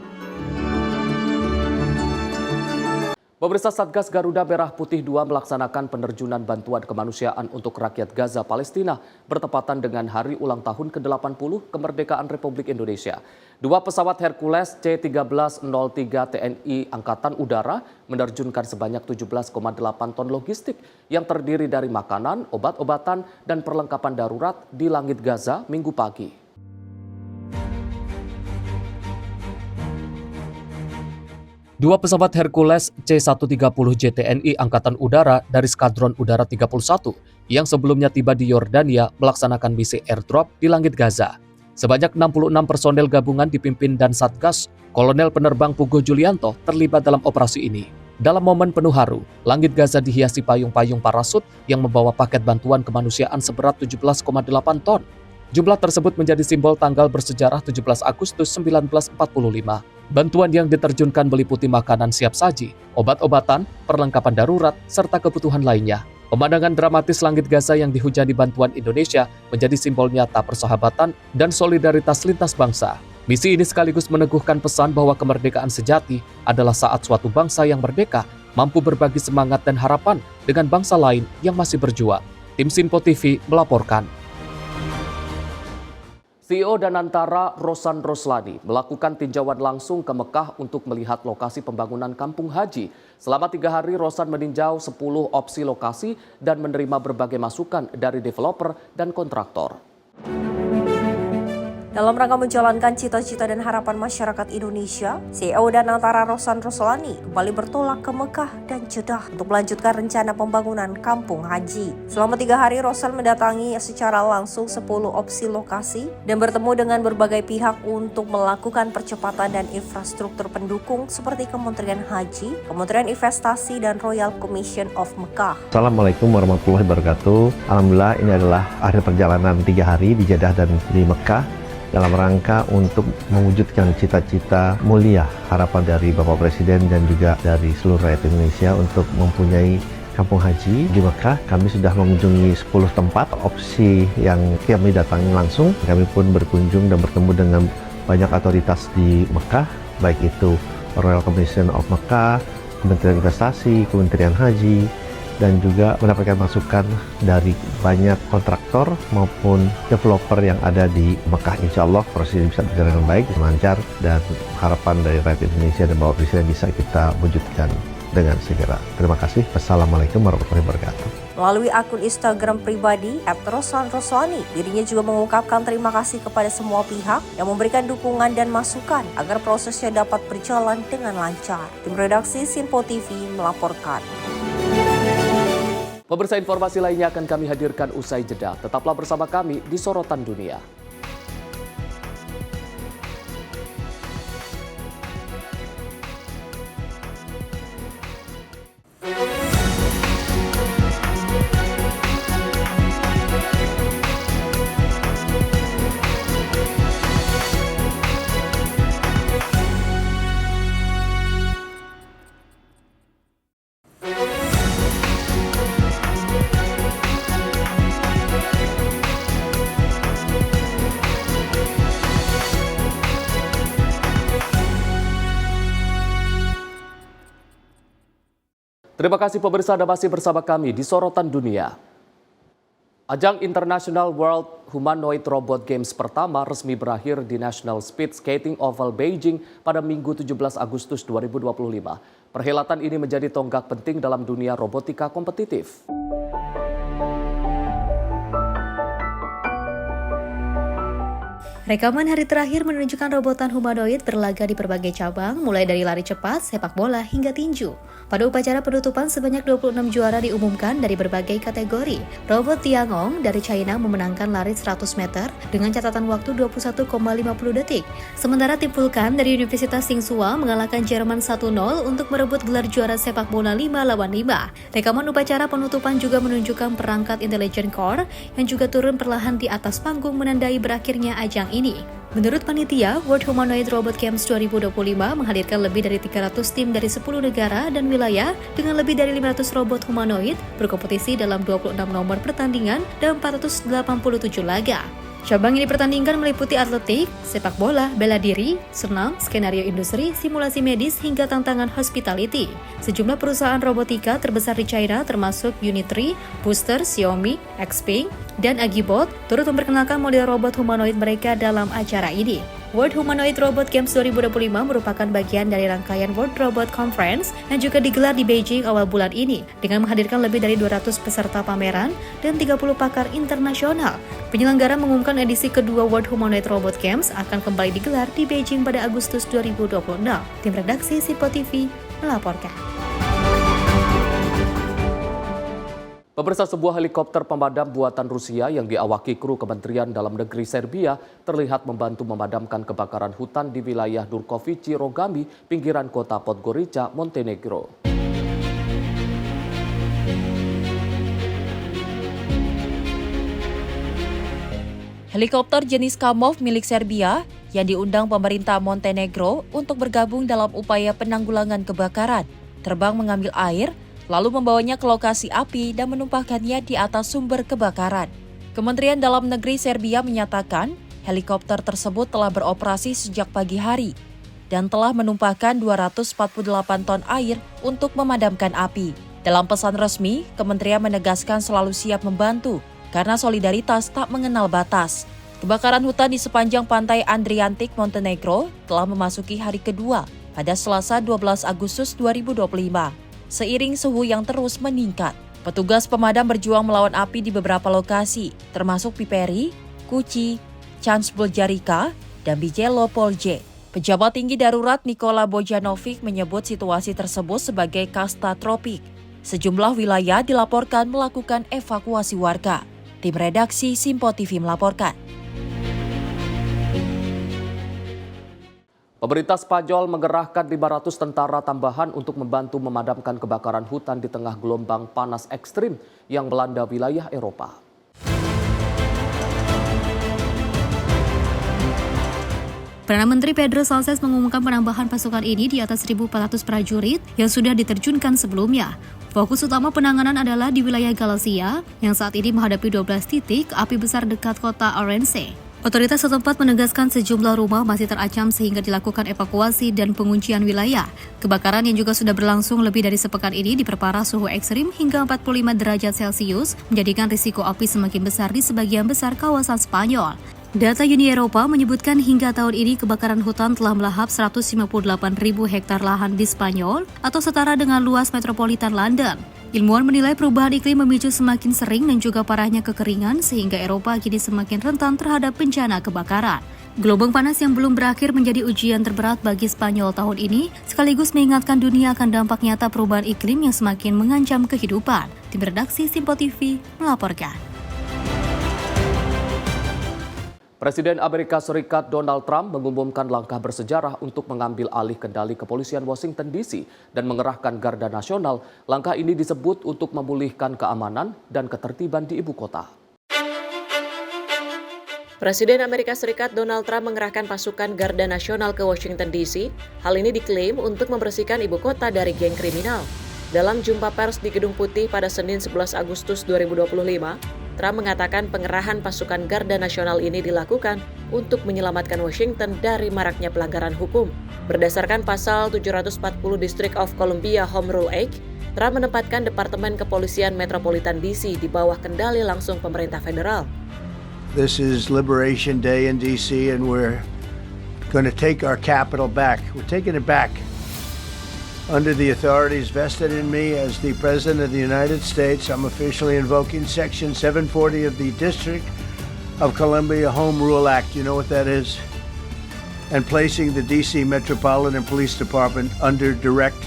Pemirsa, Satgas Garuda Merah Putih II melaksanakan penerjunan bantuan kemanusiaan untuk rakyat Gaza Palestina bertepatan dengan hari ulang tahun ke-80 kemerdekaan Republik Indonesia. 2 pesawat Hercules C-1303 TNI Angkatan Udara menerjunkan sebanyak 17,8 ton logistik yang terdiri dari makanan, obat-obatan, dan perlengkapan darurat di langit Gaza Minggu pagi. Dua pesawat Hercules C-130J TNI Angkatan Udara dari Skadron Udara 31 yang sebelumnya tiba di Yordania melaksanakan misi airdrop di langit Gaza. Sebanyak 66 personel gabungan dipimpin dan Satgas, Kolonel Penerbang Pugo Julianto terlibat dalam operasi ini. Dalam momen penuh haru, langit Gaza dihiasi payung-payung parasut yang membawa paket bantuan kemanusiaan seberat 17,8 ton. Jumlah tersebut menjadi simbol tanggal bersejarah 17 Agustus 1945. Bantuan yang diterjunkan meliputi makanan siap saji, obat-obatan, perlengkapan darurat, serta kebutuhan lainnya. Pemandangan dramatis langit Gaza yang dihujani bantuan Indonesia menjadi simbol nyata persahabatan dan solidaritas lintas bangsa. Misi ini sekaligus meneguhkan pesan bahwa kemerdekaan sejati adalah saat suatu bangsa yang merdeka mampu berbagi semangat dan harapan dengan bangsa lain yang masih berjuang. Tim Sinpo TV melaporkan. CEO Danantara Rosan Roslani melakukan tinjauan langsung ke Mekah untuk melihat lokasi pembangunan kampung haji. Selama 3 hari, Rosan meninjau 10 opsi lokasi dan menerima berbagai masukan dari developer dan kontraktor. Dalam rangka menjalankan cita-cita dan harapan masyarakat Indonesia, CEO Danantara Rosan Roslani kembali bertolak ke Mekah dan Jeddah untuk melanjutkan rencana pembangunan kampung haji. Selama 3 hari, Rosan mendatangi secara langsung 10 opsi lokasi dan bertemu dengan berbagai pihak untuk melakukan percepatan dan infrastruktur pendukung seperti Kementerian Haji, Kementerian Investasi, dan Royal Commission of Mekah. Assalamualaikum warahmatullahi wabarakatuh. Alhamdulillah ini adalah akhir perjalanan 3 hari di Jeddah dan di Mekah dalam rangka untuk mewujudkan cita-cita mulia harapan dari Bapak Presiden dan juga dari seluruh rakyat Indonesia untuk mempunyai kampung haji di Mekah. Kami sudah mengunjungi 10 tempat opsi yang kami datangi langsung. Kami pun berkunjung dan bertemu dengan banyak otoritas di Mekah, baik itu Royal Commission of Mekah, Kementerian Investasi, Kementerian Haji, dan juga mendapatkan masukan dari banyak kontraktor maupun developer yang ada di Mekah. Insya Allah proses ini bisa berjalan dengan baik, lancar, dan harapan dari rakyat Indonesia dan Bapak Presiden bisa kita wujudkan dengan segera. Terima kasih. Wassalamualaikum warahmatullahi wabarakatuh. Melalui akun Instagram pribadi @rosan_roslani, dirinya juga mengungkapkan terima kasih kepada semua pihak yang memberikan dukungan dan masukan agar prosesnya dapat berjalan dengan lancar. Tim redaksi Sinpo TV melaporkan. Pemirsa, informasi lainnya akan kami hadirkan usai jeda. Tetaplah bersama kami di Sorotan Dunia. Terima kasih pemirsa, Anda masih bersama kami di Sorotan Dunia. Ajang International World Humanoid Robot Games pertama resmi berakhir di National Speed Skating Oval Beijing pada Minggu 17 Agustus 2025. Perhelatan ini menjadi tonggak penting dalam dunia robotika kompetitif. Rekaman hari terakhir menunjukkan robotan humanoid berlaga di berbagai cabang, mulai dari lari cepat, sepak bola, hingga tinju. Pada upacara penutupan, sebanyak 26 juara diumumkan dari berbagai kategori. Robot Tiangong dari China memenangkan lari 100 meter dengan catatan waktu 21,50 detik. Sementara tim Vulkan dari Universitas Tsinghua mengalahkan Jerman 1-0 untuk merebut gelar juara sepak bola 5 lawan 5. Rekaman upacara penutupan juga menunjukkan perangkat Intelligent Core yang juga turun perlahan di atas panggung menandai berakhirnya ajang ini. Menurut panitia, World Humanoid Robot Games 2025 menghadirkan lebih dari 300 tim dari 10 negara dan wilayah dengan lebih dari 500 robot humanoid berkompetisi dalam 26 nomor pertandingan dan 487 laga. Cabang yang dipertandingkan meliputi atletik, sepak bola, bela diri, senam, skenario industri, simulasi medis, hingga tantangan hospitality. Sejumlah perusahaan robotika terbesar di China termasuk Unitree, Booster, Xiaomi, Xpeng, dan Agibot turut memperkenalkan model robot humanoid mereka dalam acara ini. World Humanoid Robot Games 2025 merupakan bagian dari rangkaian World Robot Conference yang juga digelar di Beijing awal bulan ini dengan menghadirkan lebih dari 200 peserta pameran dan 30 pakar internasional. Penyelenggara mengumumkan edisi kedua World Humanoid Robot Games akan kembali digelar di Beijing pada Agustus 2026. Tim redaksi Sinpo TV melaporkan. Pemirsa, sebuah helikopter pemadam buatan Rusia yang diawaki kru Kementerian Dalam Negeri Serbia terlihat membantu memadamkan kebakaran hutan di wilayah Durkovići Rogami, pinggiran kota Podgorica, Montenegro. Helikopter jenis Kamov milik Serbia yang diundang pemerintah Montenegro untuk bergabung dalam upaya penanggulangan kebakaran, terbang mengambil air lalu membawanya ke lokasi api dan menumpahkannya di atas sumber kebakaran. Kementerian Dalam Negeri Serbia menyatakan helikopter tersebut telah beroperasi sejak pagi hari dan telah menumpahkan 248 ton air untuk memadamkan api. Dalam pesan resmi, kementerian menegaskan selalu siap membantu karena solidaritas tak mengenal batas. Kebakaran hutan di sepanjang pantai Adriatik, Montenegro telah memasuki hari kedua pada Selasa 12 Agustus 2025. Seiring suhu yang terus meningkat, petugas pemadam berjuang melawan api di beberapa lokasi, termasuk Piperi, Kuci, Cansbuljarika, dan Bijelo Polje. Pejabat tinggi darurat Nikola Bojanovic menyebut situasi tersebut sebagai kasta tropik. Sejumlah wilayah dilaporkan melakukan evakuasi warga. Tim redaksi Simpo TV melaporkan. Pemerintah Spanyol mengerahkan 500 tentara tambahan untuk membantu memadamkan kebakaran hutan di tengah gelombang panas ekstrim yang melanda wilayah Eropa. Perdana Menteri Pedro Sánchez mengumumkan penambahan pasukan ini di atas 1.400 prajurit yang sudah diterjunkan sebelumnya. Fokus utama penanganan adalah di wilayah Galicia yang saat ini menghadapi 12 titik api besar dekat kota Orense. Otoritas setempat menegaskan sejumlah rumah masih terancam sehingga dilakukan evakuasi dan penguncian wilayah. Kebakaran yang juga sudah berlangsung lebih dari sepekan ini diperparah suhu ekstrim hingga 45 derajat Celcius, menjadikan risiko api semakin besar di sebagian besar kawasan Spanyol. Data Uni Eropa menyebutkan hingga tahun ini kebakaran hutan telah melahap 158.000 hektar lahan di Spanyol atau setara dengan luas metropolitan London. Ilmuwan menilai perubahan iklim memicu semakin sering dan juga parahnya kekeringan sehingga Eropa kini semakin rentan terhadap bencana kebakaran. Gelombang panas yang belum berakhir menjadi ujian terberat bagi Spanyol tahun ini, sekaligus mengingatkan dunia akan dampak nyata perubahan iklim yang semakin mengancam kehidupan. Tim redaksi Simpo TV melaporkan. Presiden Amerika Serikat Donald Trump mengumumkan langkah bersejarah untuk mengambil alih kendali kepolisian Washington DC dan mengerahkan Garda Nasional. Langkah ini disebut untuk memulihkan keamanan dan ketertiban di ibu kota. Presiden Amerika Serikat Donald Trump mengerahkan pasukan Garda Nasional ke Washington DC. Hal ini diklaim untuk membersihkan ibu kota dari geng kriminal. Dalam jumpa pers di Gedung Putih pada Senin 11 Agustus 2025, Trump mengatakan pengerahan pasukan Garda Nasional ini dilakukan untuk menyelamatkan Washington dari maraknya pelanggaran hukum. Berdasarkan pasal 740 District of Columbia Home Rule Act, Trump menempatkan Departemen Kepolisian Metropolitan DC di bawah kendali langsung pemerintah federal. This is Liberation Day in DC and we're going to take our capital back. We're taking it back. Under the authorities vested in me as the President of the United States, I'm officially invoking Section 740 of the District of Columbia Home Rule Act. You know what that is? And placing the DC Metropolitan Police Department under direct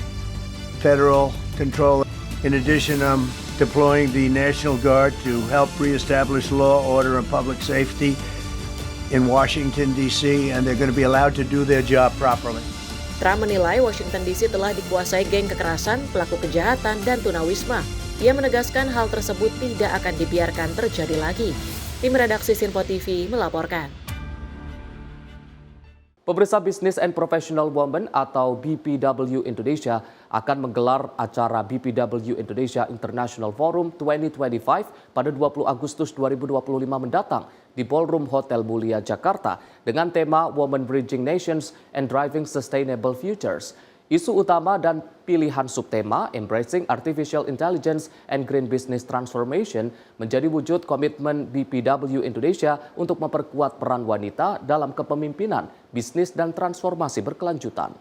federal control. In addition, I'm deploying the National Guard to help reestablish law, order, and public safety in Washington, D.C., and they're going to be allowed to do their job properly. Trump menilai Washington DC telah dikuasai geng kekerasan, pelaku kejahatan, dan tunawisma. Ia menegaskan hal tersebut tidak akan dibiarkan terjadi lagi. Tim redaksi Simpo TV melaporkan. Pemirsa Business and Professional Women atau BPW Indonesia akan menggelar acara BPW Indonesia International Forum 2025 pada 20 Agustus 2025 mendatang di Ballroom Hotel Mulia, Jakarta dengan tema Women Bridging Nations and Driving Sustainable Futures. Isu utama dan pilihan subtema Embracing Artificial Intelligence and Green Business Transformation menjadi wujud komitmen BPW Indonesia untuk memperkuat peran wanita dalam kepemimpinan, bisnis, dan transformasi berkelanjutan.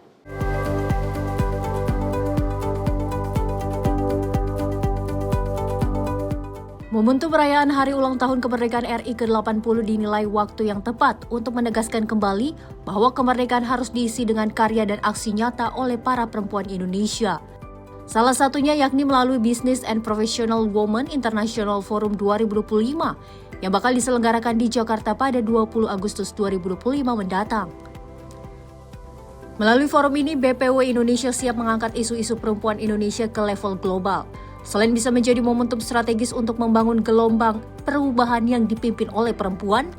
Momentum perayaan Hari Ulang Tahun Kemerdekaan RI ke-80 dinilai waktu yang tepat untuk menegaskan kembali bahwa kemerdekaan harus diisi dengan karya dan aksi nyata oleh para perempuan Indonesia. Salah satunya yakni melalui Business and Professional Women International Forum 2025 yang bakal diselenggarakan di Jakarta pada 20 Agustus 2025 mendatang. Melalui forum ini, BPW Indonesia siap mengangkat isu-isu perempuan Indonesia ke level global. Selain bisa menjadi momentum strategis untuk membangun gelombang perubahan yang dipimpin oleh perempuan,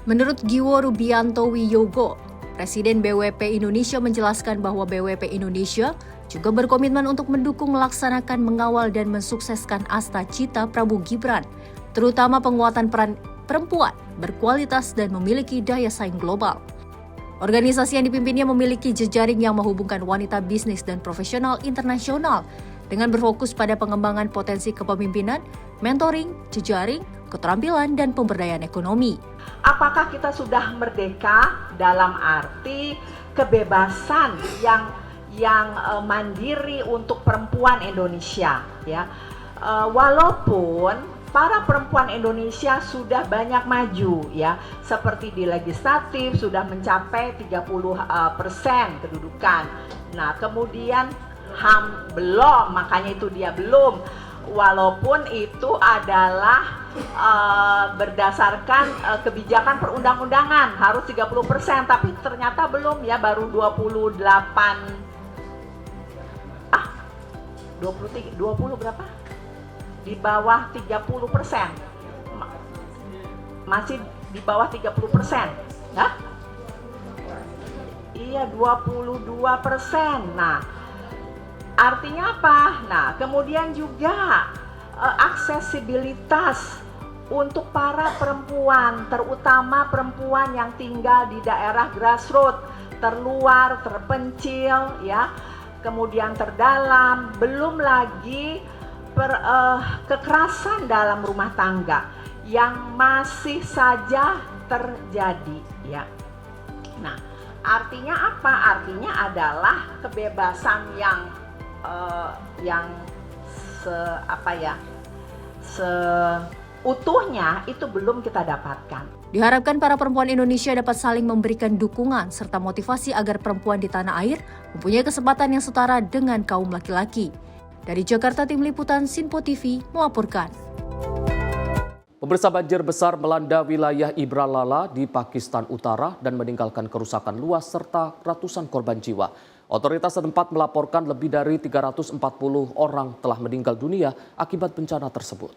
menurut Giwo Rubianto Wiyogo, Presiden BWP Indonesia menjelaskan bahwa BWP Indonesia juga berkomitmen untuk mendukung, melaksanakan, mengawal, dan mensukseskan Asta Cita Prabowo Gibran, terutama penguatan peran perempuan berkualitas dan memiliki daya saing global. Organisasi yang dipimpinnya memiliki jejaring yang menghubungkan wanita bisnis dan profesional internasional dengan berfokus pada pengembangan potensi kepemimpinan, mentoring, jejaring, keterampilan, dan pemberdayaan ekonomi. Apakah kita sudah merdeka dalam arti kebebasan yang mandiri untuk perempuan Indonesia, ya? Walaupun para perempuan Indonesia sudah banyak maju, ya, seperti di legislatif sudah mencapai 30% kedudukan. Nah, kemudian HAM belum, makanya itu dia belum. Walaupun itu adalah berdasarkan kebijakan perundang-undangan harus 30%, tapi ternyata belum, ya, baru 20 berapa? Di bawah 30%. Masih di bawah 30%. Hah? Iya, 22%. Nah, artinya apa? Nah, kemudian juga aksesibilitas untuk para perempuan, terutama perempuan yang tinggal di daerah grassroots, terluar, terpencil, ya, kemudian terdalam, belum lagi kekerasan dalam rumah tangga yang masih saja terjadi, ya. Nah, artinya apa? Artinya adalah kebebasan yang seutuhnya itu belum kita dapatkan. Diharapkan para perempuan Indonesia dapat saling memberikan dukungan serta motivasi agar perempuan di tanah air mempunyai kesempatan yang setara dengan kaum laki-laki. Dari Jakarta, Tim Liputan Sinpo TV melaporkan. Pemirsa, banjir besar melanda wilayah Ibralala di Pakistan Utara dan meninggalkan kerusakan luas serta ratusan korban jiwa. Otoritas setempat melaporkan lebih dari 340 orang telah meninggal dunia akibat bencana tersebut.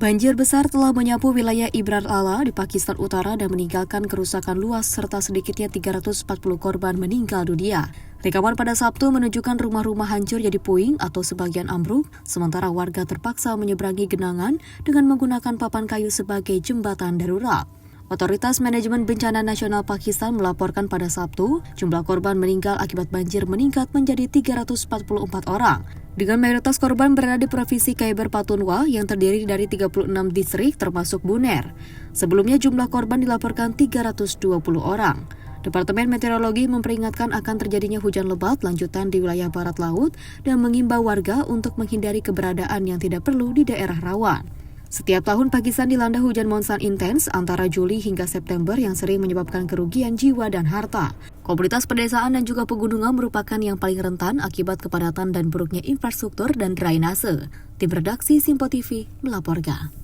Banjir besar telah menyapu wilayah Ibralala di Pakistan Utara dan meninggalkan kerusakan luas serta sedikitnya 340 korban meninggal dunia. Rekaman pada Sabtu menunjukkan rumah-rumah hancur jadi puing atau sebagian ambruk, sementara warga terpaksa menyeberangi genangan dengan menggunakan papan kayu sebagai jembatan darurat. Otoritas Manajemen Bencana Nasional Pakistan melaporkan pada Sabtu, jumlah korban meninggal akibat banjir meningkat menjadi 344 orang. Dengan mayoritas korban berada di Provinsi Khyber Pakhtunkhwa yang terdiri dari 36 distrik termasuk Buner. Sebelumnya jumlah korban dilaporkan 320 orang. Departemen Meteorologi memperingatkan akan terjadinya hujan lebat lanjutan di wilayah barat laut dan mengimbau warga untuk menghindari keberadaan yang tidak perlu di daerah rawan. Setiap tahun Pakistan dilanda hujan monsun intens antara Juli hingga September yang sering menyebabkan kerugian jiwa dan harta. Komunitas pedesaan dan juga pegunungan merupakan yang paling rentan akibat kepadatan dan buruknya infrastruktur dan drainase. Tim redaksi Sinpo TV melaporkan.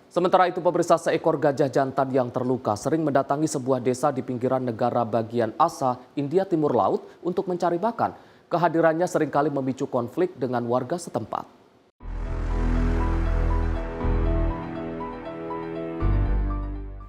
Sementara itu, pemirsa, seekor gajah jantan yang terluka sering mendatangi sebuah desa di pinggiran negara bagian Asa, India Timur Laut untuk mencari makan. Kehadirannya seringkali memicu konflik dengan warga setempat.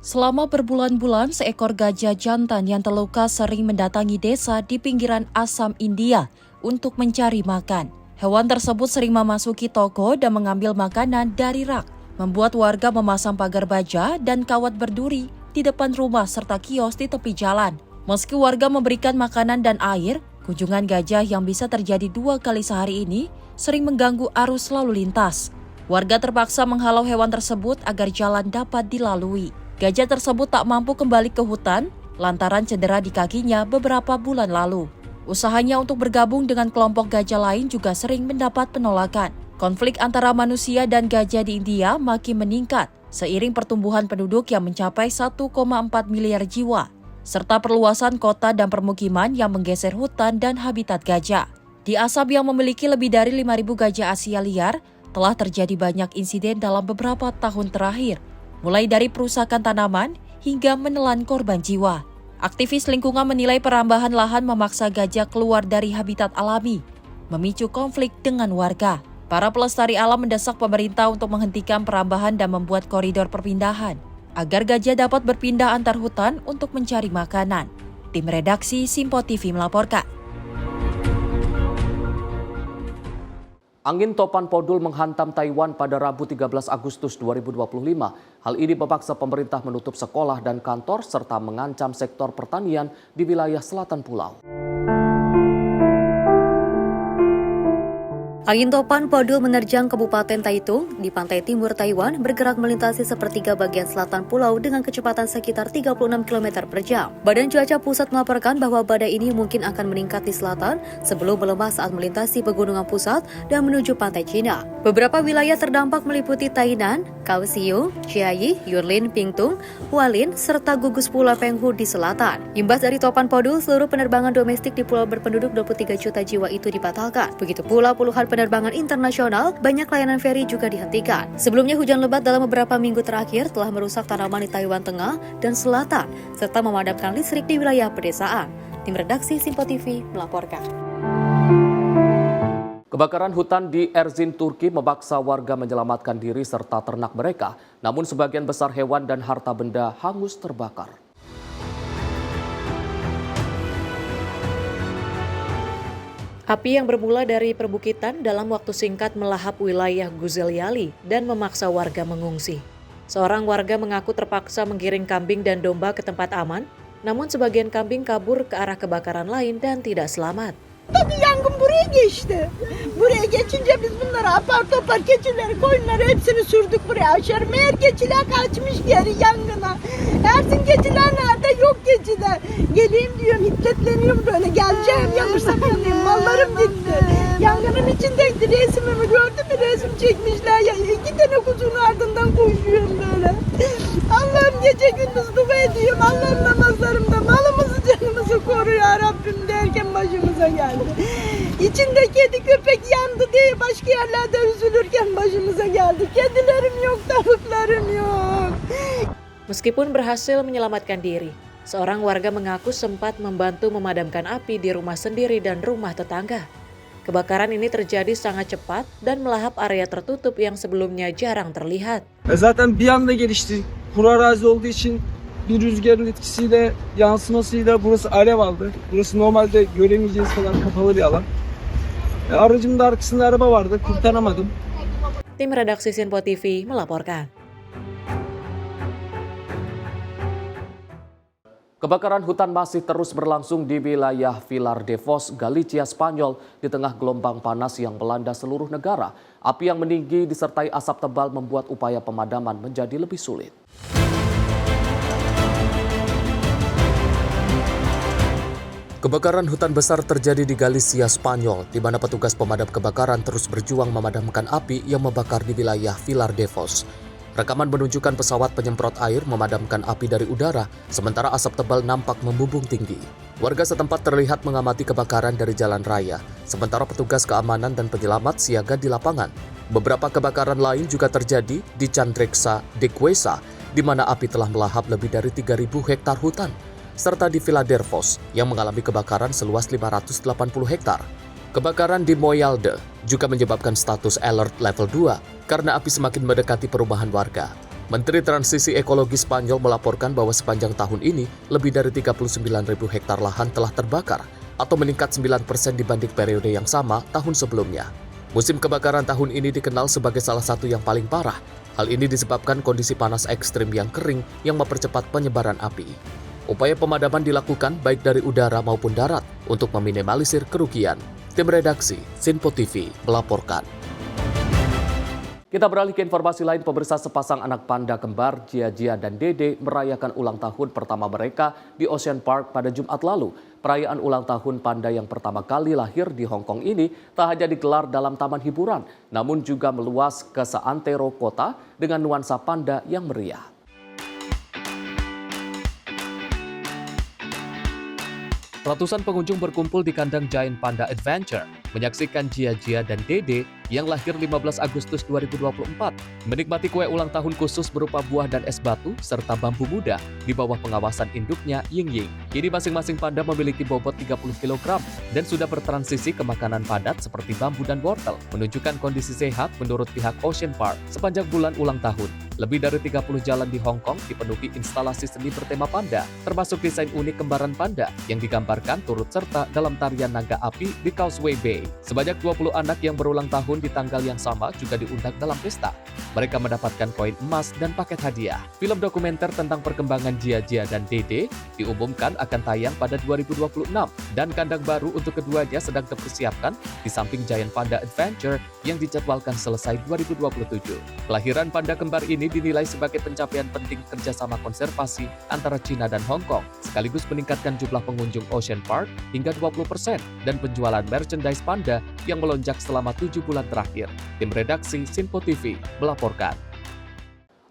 Selama berbulan-bulan, seekor gajah jantan yang terluka sering mendatangi desa di pinggiran Assam, India untuk mencari makan. Hewan tersebut sering memasuki toko dan mengambil makanan dari rak, membuat warga memasang pagar baja dan kawat berduri di depan rumah serta kios di tepi jalan. Meski warga memberikan makanan dan air, kunjungan gajah yang bisa terjadi 2 kali sehari ini sering mengganggu arus lalu lintas. Warga terpaksa menghalau hewan tersebut agar jalan dapat dilalui. Gajah tersebut tak mampu kembali ke hutan lantaran cedera di kakinya beberapa bulan lalu. Usahanya untuk bergabung dengan kelompok gajah lain juga sering mendapat penolakan. Konflik antara manusia dan gajah di India makin meningkat seiring pertumbuhan penduduk yang mencapai 1,4 miliar jiwa, serta perluasan kota dan permukiman yang menggeser hutan dan habitat gajah. Di Assam yang memiliki lebih dari 5.000 gajah Asia liar, telah terjadi banyak insiden dalam beberapa tahun terakhir, mulai dari perusakan tanaman hingga menelan korban jiwa. Aktivis lingkungan menilai perambahan lahan memaksa gajah keluar dari habitat alami, memicu konflik dengan warga. Para pelestari alam mendesak pemerintah untuk menghentikan perambahan dan membuat koridor perpindahan. agar gajah dapat berpindah antar hutan untuk mencari makanan. Tim redaksi Simpo TV melaporkan. Angin topan podul menghantam Taiwan pada Rabu 13 Agustus 2025. Hal ini memaksa pemerintah menutup sekolah dan kantor serta mengancam sektor pertanian di wilayah selatan pulau. Angin topan podul menerjang Kabupaten Taitung di pantai timur Taiwan bergerak melintasi sepertiga bagian selatan pulau dengan kecepatan sekitar 36 km per jam. Badan Cuaca Pusat melaporkan bahwa badai ini mungkin akan meningkat di selatan sebelum melemah saat melintasi pegunungan pusat dan menuju pantai Cina. Beberapa wilayah terdampak meliputi Tainan, Kaohsiung, Chiayi, Yunlin, Pingtung, Hualien, serta gugus Pulau Penghu di selatan. Imbas dari topan podul, seluruh penerbangan domestik di pulau berpenduduk 23 juta jiwa itu dibatalkan. Begitu pula puluhan penerbangan internasional, banyak layanan feri juga dihentikan. Sebelumnya hujan lebat dalam beberapa minggu terakhir telah merusak tanaman di Taiwan Tengah dan Selatan, serta memadamkan listrik di wilayah pedesaan. Tim redaksi Simpo TV melaporkan. Kebakaran hutan di Erzin, Turki memaksa warga menyelamatkan diri serta ternak mereka, namun sebagian besar hewan dan harta benda hangus terbakar. Api yang bermula dari perbukitan dalam waktu singkat melahap wilayah Güzelyali dan memaksa warga mengungsi. Seorang warga mengaku terpaksa menggiring kambing dan domba ke tempat aman, namun sebagian kambing kabur ke arah kebakaran lain dan tidak selamat. Tabii yangın buraya geçti. Buraya geçince biz bunları apar topar keçileri, koyunları hepsini sürdük buraya aşağı. Meğer keçiler kaçmış geri yangına. Ersin keçiler nerede? Yok keçiler. Geleyim diyorum, hiddetleniyorum böyle. Geleceğim, yanırsam yanayım. Mallarım gitti. Yangının içindeydi. Resmimi gördün mü? Resim çekmişler. Ya, 2 tane kuzunun ardından koşuyorum böyle. Allah'ım gece gündüz dua ediyorum. Allah'ım namazlarımda malımızı canımızı koru ya Rabbim derken başımıza geldi. İçinde kedi köpek yandı diye başka yerlerde üzülürken başımıza geldi. Kedilerim yok, tavuklarım yok. Meskipun berhasil menyelamatkan diri, seorang warga mengaku sempat membantu memadamkan api di rumah sendiri dan rumah tetangga. Kebakaran ini terjadi sangat cepat dan melahap area tertutup yang sebelumnya jarang terlihat. Zaten bir anda gelişti. Kuru arazi olduğu için bir rüzgarın etkisiyle, yansımasıyla burası alev aldı. Burası normalde göremeyeceğiz kadar kapalı bir alan. Aracımın da arkasında araba vardı, kurtaramadım. Tim redaksi Simpo TV melaporkan. Kebakaran hutan masih terus berlangsung di wilayah Vilar de Foz, Galicia, Spanyol di tengah gelombang panas yang melanda seluruh negara. Api yang meninggi disertai asap tebal membuat upaya pemadaman menjadi lebih sulit. Kebakaran hutan besar terjadi di Galicia, Spanyol, di mana petugas pemadam kebakaran terus berjuang memadamkan api yang membakar di wilayah Vilar de Foz. Rekaman menunjukkan pesawat penyemprot air memadamkan api dari udara, sementara asap tebal nampak membumbung tinggi. Warga setempat terlihat mengamati kebakaran dari jalan raya, sementara petugas keamanan dan penyelamat siaga di lapangan. Beberapa kebakaran lain juga terjadi di Chandreksa de Cuesa, di mana api telah melahap lebih dari 3.000 hektar hutan, serta di Vila de Foz yang mengalami kebakaran seluas 580 hektar. Kebakaran di Moyalde juga menyebabkan status alert level 2 karena api semakin mendekati perumahan warga. Menteri Transisi Ekologi Spanyol melaporkan bahwa sepanjang tahun ini lebih dari 39.000 hektar lahan telah terbakar atau meningkat 9% dibanding periode yang sama tahun sebelumnya. Musim kebakaran tahun ini dikenal sebagai salah satu yang paling parah. Hal ini disebabkan kondisi panas ekstrim yang kering yang mempercepat penyebaran api. Upaya pemadaman dilakukan baik dari udara maupun darat untuk meminimalisir kerugian. Tim redaksi Simpo TV melaporkan. Kita beralih ke informasi lain. Pemirsa, sepasang anak panda kembar Jia dan Dede merayakan ulang tahun pertama mereka di Ocean Park pada Jumat lalu. Perayaan ulang tahun panda yang pertama kali lahir di Hong Kong ini tak hanya digelar dalam taman hiburan, namun juga meluas ke seantero kota dengan nuansa panda yang meriah. Ratusan pengunjung berkumpul di kandang Giant Panda Adventure, menyaksikan Jia dan Dede yang lahir 15 Agustus 2024, menikmati kue ulang tahun khusus berupa buah dan es batu, serta bambu muda di bawah pengawasan induknya Ying. Kini masing-masing panda memiliki bobot 30 kg dan sudah bertransisi ke makanan padat seperti bambu dan wortel, menunjukkan kondisi sehat menurut pihak Ocean Park sepanjang bulan ulang tahun. Lebih dari 30 jalan di Hong Kong dipenuhi instalasi seni bertema panda, termasuk desain unik kembaran panda yang digambarkan turut serta dalam tarian naga api di Causeway Bay. Sebanyak 20 anak yang berulang tahun di tanggal yang sama juga diundang dalam pesta. Mereka mendapatkan koin emas dan paket hadiah. Film dokumenter tentang perkembangan Jia-Jia dan Dede diumumkan akan tayang pada 2026 dan kandang baru untuk keduanya sedang dipersiapkan di samping Giant Panda Adventure yang dijadwalkan selesai 2027. Kelahiran panda kembar ini dinilai sebagai pencapaian penting kerjasama konservasi antara China dan Hong Kong, sekaligus meningkatkan jumlah pengunjung Ocean Park hingga 20% dan penjualan merchandise panda yang melonjak selama 7 bulan terakhir. Tim redaksi Sinpo TV melaporkan.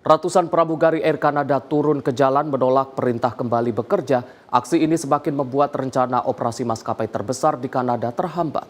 Ratusan pramugari Air Canada turun ke jalan menolak perintah kembali bekerja. Aksi ini semakin membuat rencana operasi maskapai terbesar di Kanada terhambat.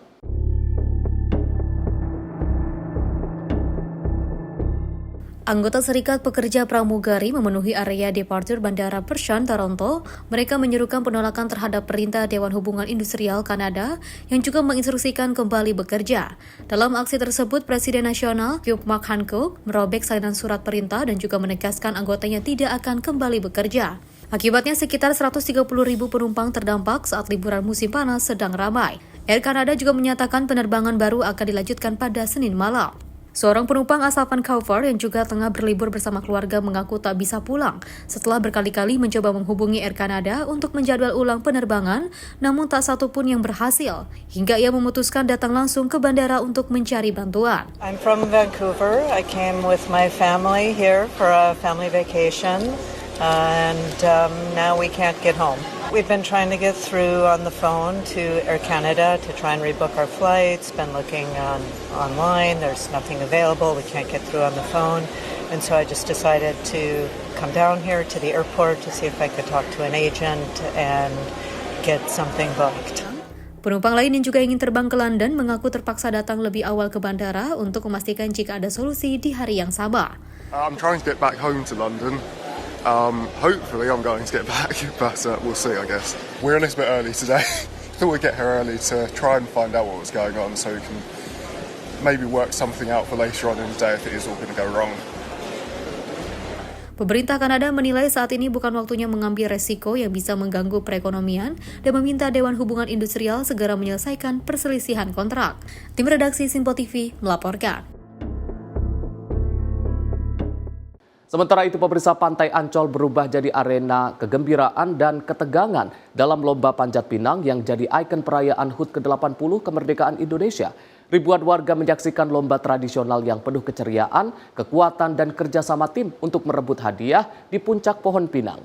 Anggota Serikat Pekerja Pramugari memenuhi area departure Bandara Pearson, Toronto. Mereka menyerukan penolakan terhadap perintah Dewan Hubungan Industrial Kanada yang juga menginstruksikan kembali bekerja. Dalam aksi tersebut, Presiden Nasional Mark Hancock merobek salinan surat perintah dan juga menegaskan anggotanya tidak akan kembali bekerja. Akibatnya sekitar 130.000 penumpang terdampak saat liburan musim panas sedang ramai. Air Canada juga menyatakan penerbangan baru akan dilanjutkan pada Senin malam. Seorang penumpang asal Vancouver yang juga tengah berlibur bersama keluarga mengaku tak bisa pulang setelah berkali-kali mencoba menghubungi Air Canada untuk menjadwal ulang penerbangan, namun tak satu pun yang berhasil, hingga ia memutuskan datang langsung ke bandara untuk mencari bantuan. I'm from Vancouver. I came with my family here for a family vacation, and now we can't get home. We've been trying to get through on the phone to Air Canada to try and rebook our flights, been looking online, there's nothing available, we can't get through on the phone, and so I just decided to come down here to the airport to see if I could talk to an agent and get something booked. Penumpang lain yang juga ingin terbang ke London mengaku terpaksa datang lebih awal ke bandara untuk memastikan jika ada solusi di hari yang sama. I'm trying to get back home to London. Hopefully I'm going to get back, but we'll see, I guess. We're a little bit early today. Thought we'd get here early to try and find out what was going on so we can maybe work something out for later on in the day if it is all going to go wrong. Pemerintah Kanada menilai saat ini bukan waktunya mengambil resiko yang bisa mengganggu perekonomian dan meminta Dewan Hubungan Industrial segera menyelesaikan perselisihan kontrak. Tim redaksi Sinpo TV melaporkan. Sementara itu, pemirsa, Pantai Ancol berubah jadi arena kegembiraan dan ketegangan dalam Lomba Panjat Pinang yang jadi ikon perayaan HUT ke-80 kemerdekaan Indonesia. Ribuan warga menyaksikan lomba tradisional yang penuh keceriaan, kekuatan, dan kerjasama tim untuk merebut hadiah di puncak pohon pinang.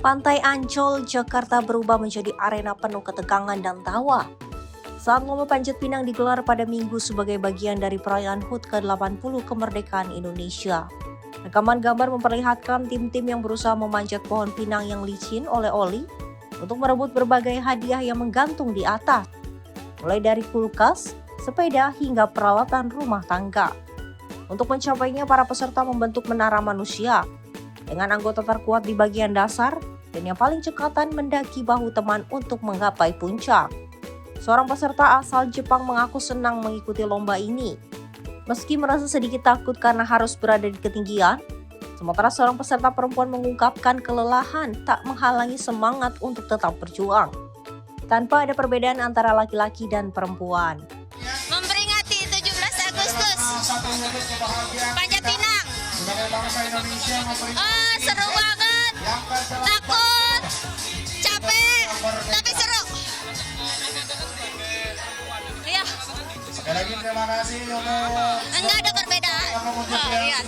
Pantai Ancol, Jakarta berubah menjadi arena penuh ketegangan dan tawa saat lomba panjat pinang digelar pada Minggu sebagai bagian dari perayaan HUT ke-80 kemerdekaan Indonesia. Rekaman gambar memperlihatkan tim-tim yang berusaha memanjat pohon pinang yang licin oleh oli untuk merebut berbagai hadiah yang menggantung di atas, mulai dari kulkas, sepeda, hingga peralatan rumah tangga. Untuk mencapainya, para peserta membentuk menara manusia dengan anggota terkuat di bagian dasar dan yang paling cekatan mendaki bahu teman untuk menggapai puncak. Seorang peserta asal Jepang mengaku senang mengikuti lomba ini, meski merasa sedikit takut karena harus berada di ketinggian. Sementara seorang peserta perempuan mengungkapkan kelelahan tak menghalangi semangat untuk tetap berjuang, tanpa ada perbedaan antara laki-laki dan perempuan. Memperingati 17 Agustus, Panjat Pinang. Seru banget, takut, capek, tapi seru. Enggak ada perbedaan.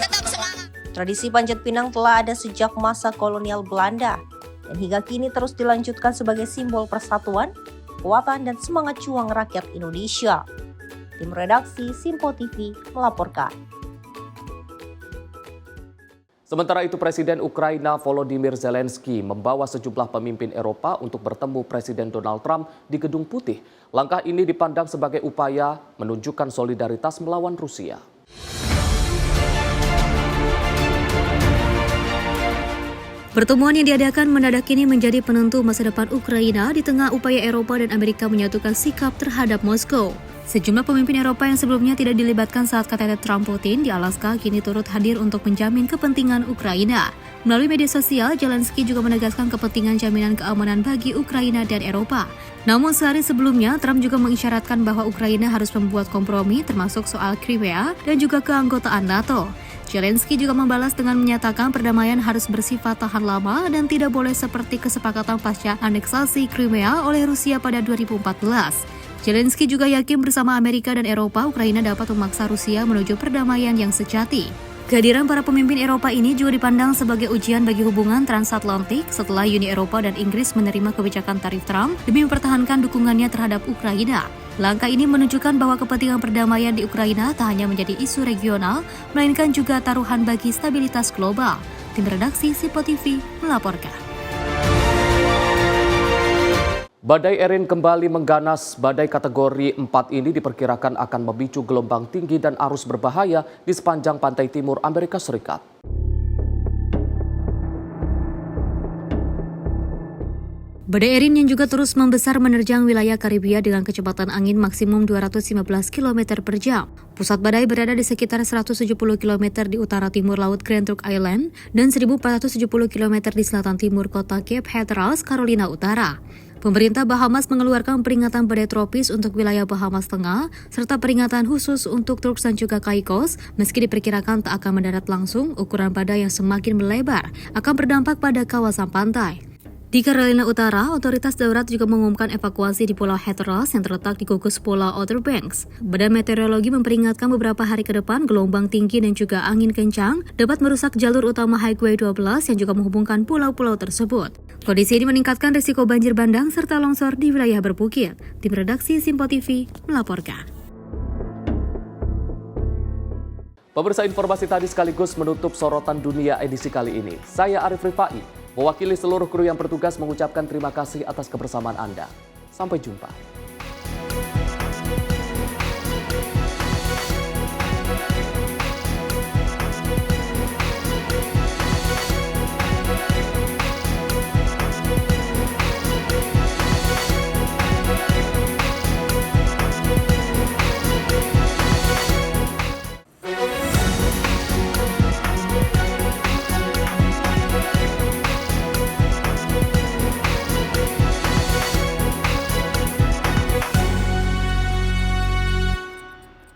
Tetap semangat. Tradisi panjat pinang telah ada sejak masa kolonial Belanda dan hingga kini terus dilanjutkan sebagai simbol persatuan, kekuatan, dan semangat juang rakyat Indonesia. Tim redaksi Sinpo TV melaporkan. Sementara itu, Presiden Ukraina Volodymyr Zelensky membawa sejumlah pemimpin Eropa untuk bertemu Presiden Donald Trump di Gedung Putih. Langkah ini dipandang sebagai upaya menunjukkan solidaritas melawan Rusia. Pertemuan yang diadakan mendadak ini menjadi penentu masa depan Ukraina di tengah upaya Eropa dan Amerika menyatukan sikap terhadap Moskow. Sejumlah pemimpin Eropa yang sebelumnya tidak dilibatkan saat KTT Trump Putin di Alaska kini turut hadir untuk menjamin kepentingan Ukraina. Melalui media sosial, Zelensky juga menegaskan kepentingan jaminan keamanan bagi Ukraina dan Eropa. Namun sehari sebelumnya, Trump juga mengisyaratkan bahwa Ukraina harus membuat kompromi termasuk soal Crimea dan juga keanggotaan NATO. Zelensky juga membalas dengan menyatakan perdamaian harus bersifat tahan lama dan tidak boleh seperti kesepakatan pasca aneksasi Crimea oleh Rusia pada 2014. Zelensky juga yakin bersama Amerika dan Eropa, Ukraina dapat memaksa Rusia menuju perdamaian yang sejati. Kehadiran para pemimpin Eropa ini juga dipandang sebagai ujian bagi hubungan transatlantik setelah Uni Eropa dan Inggris menerima kebijakan tarif Trump demi mempertahankan dukungannya terhadap Ukraina. Langkah ini menunjukkan bahwa kepentingan perdamaian di Ukraina tak hanya menjadi isu regional, melainkan juga taruhan bagi stabilitas global. Tim redaksi Sipo TV melaporkan. Badai Erin kembali mengganas. Badai kategori 4 ini diperkirakan akan memicu gelombang tinggi dan arus berbahaya di sepanjang pantai timur Amerika Serikat. Badai Erin yang juga terus membesar menerjang wilayah Karibia dengan kecepatan angin maksimum 215 km per jam. Pusat badai berada di sekitar 170 km di utara timur laut Grand Trunk Island dan 1470 km di selatan timur kota Cape Hatteras, Carolina Utara. Pemerintah Bahamas mengeluarkan peringatan badai tropis untuk wilayah Bahamas Tengah, serta peringatan khusus untuk Turks dan juga Caicos, meski diperkirakan tak akan mendarat langsung. Ukuran badai yang semakin melebar akan berdampak pada kawasan pantai. Di Carolina Utara, otoritas darurat juga mengumumkan evakuasi di Pulau Hatteras yang terletak di gugus Pulau Outer Banks. Badan Meteorologi memperingatkan beberapa hari ke depan gelombang tinggi dan juga angin kencang dapat merusak jalur utama Highway 12 yang juga menghubungkan pulau-pulau tersebut. Kondisi ini meningkatkan risiko banjir bandang serta longsor di wilayah berbukit. Tim redaksi Simpo TV melaporkan. Pemirsa, informasi tadi sekaligus menutup sorotan dunia edisi kali ini. Saya Arif Rifai. Mewakili seluruh kru yang bertugas mengucapkan terima kasih atas kebersamaan Anda. Sampai jumpa.